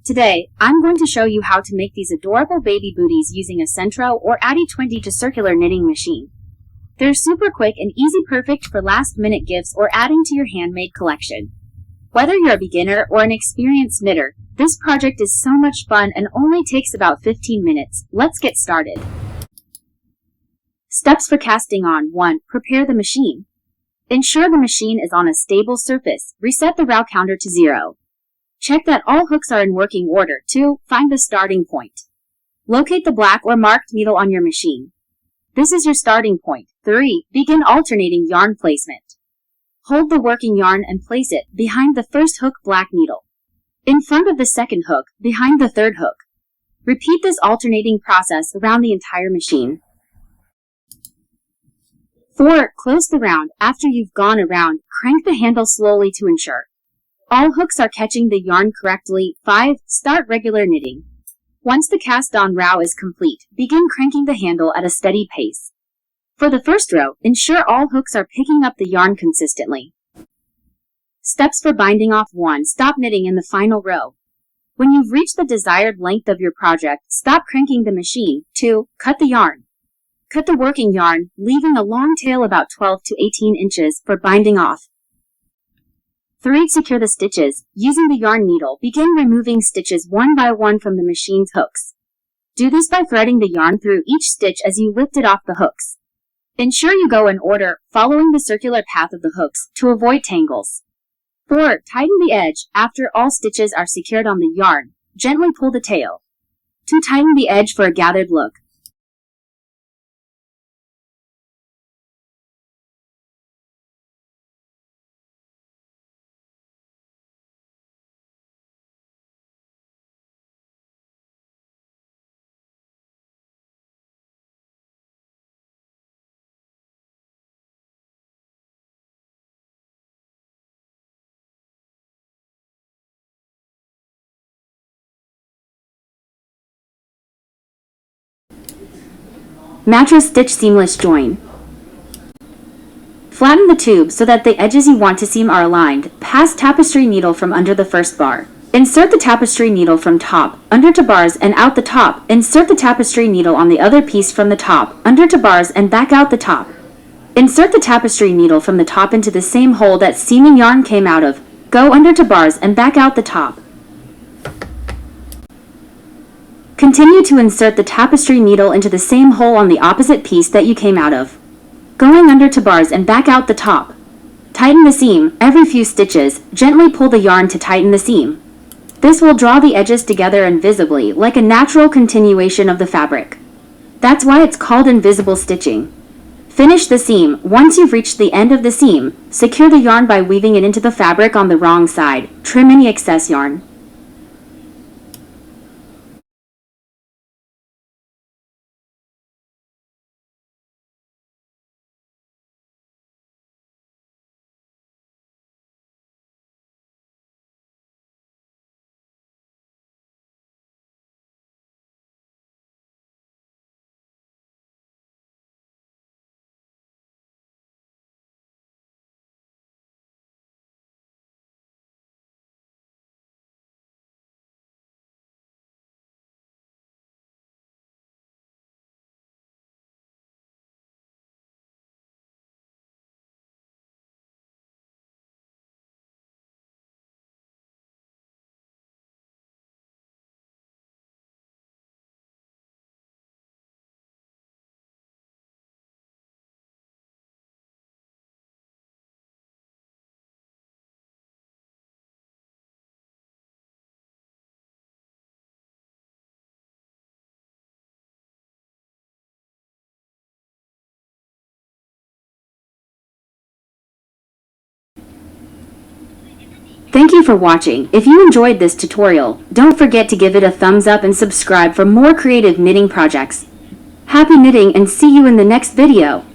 Today, I'm going to show you how to make these adorable baby booties using a Sentro or Addi 20 to circular knitting machine. They're super quick and easy, perfect for last-minute gifts or adding to your handmade collection. Whether you're a beginner or an experienced knitter, this project is so much fun and only takes about 15 minutes. Let's get started. Steps for casting on. 1. Prepare the machine. Ensure the machine is on a stable surface. Reset the row counter to 0. Check that all hooks are in working order. 2. Find the starting point. Locate the black or marked needle on your machine. This is your starting point. 3. Begin alternating yarn placement. Hold the working yarn and place it behind the first hook black needle, in front of the second hook, behind the third hook. Repeat this alternating process around the entire machine. 4. Close the round. After you've gone around, crank the handle slowly to ensure all hooks are catching the yarn correctly. 5. Start regular knitting. Once the cast-on row is complete, begin cranking the handle at a steady pace. For the first row, ensure all hooks are picking up the yarn consistently. Steps for binding off. 1. Stop knitting in the final row. When you've reached the desired length of your project, stop cranking the machine. 2. Cut the yarn. Cut the working yarn, leaving a long tail about 12 to 18 inches for binding off. 3. Secure the stitches. Using the yarn needle, begin removing stitches one by one from the machine's hooks. Do this by threading the yarn through each stitch as you lift it off the hooks. Ensure you go in order, following the circular path of the hooks to avoid tangles. 4. Tighten the edge. After all stitches are secured on the yarn, gently pull the tail to tighten the edge for a gathered look. Mattress stitch seamless join. Flatten the tube so that the edges you want to seam are aligned. Pass tapestry needle from under the first bar. Insert the tapestry needle from top, under to bars and out the top. Insert the tapestry needle on the other piece from the top, under to bars and back out the top. Insert the tapestry needle from the top into the same hole that seaming yarn came out of. Go under to bars and back out the top. Continue to insert the tapestry needle into the same hole on the opposite piece that you came out of, going under to bars and back out the top. Tighten the seam. Every few stitches, gently pull the yarn to tighten the seam. This will draw the edges together invisibly, like a natural continuation of the fabric. That's why it's called invisible stitching. Finish the seam. Once you've reached the end of the seam, secure the yarn by weaving it into the fabric on the wrong side. Trim any excess yarn. Thank you for watching. If you enjoyed this tutorial, don't forget to give it a thumbs up and subscribe for more creative knitting projects. Happy knitting and see you in the next video.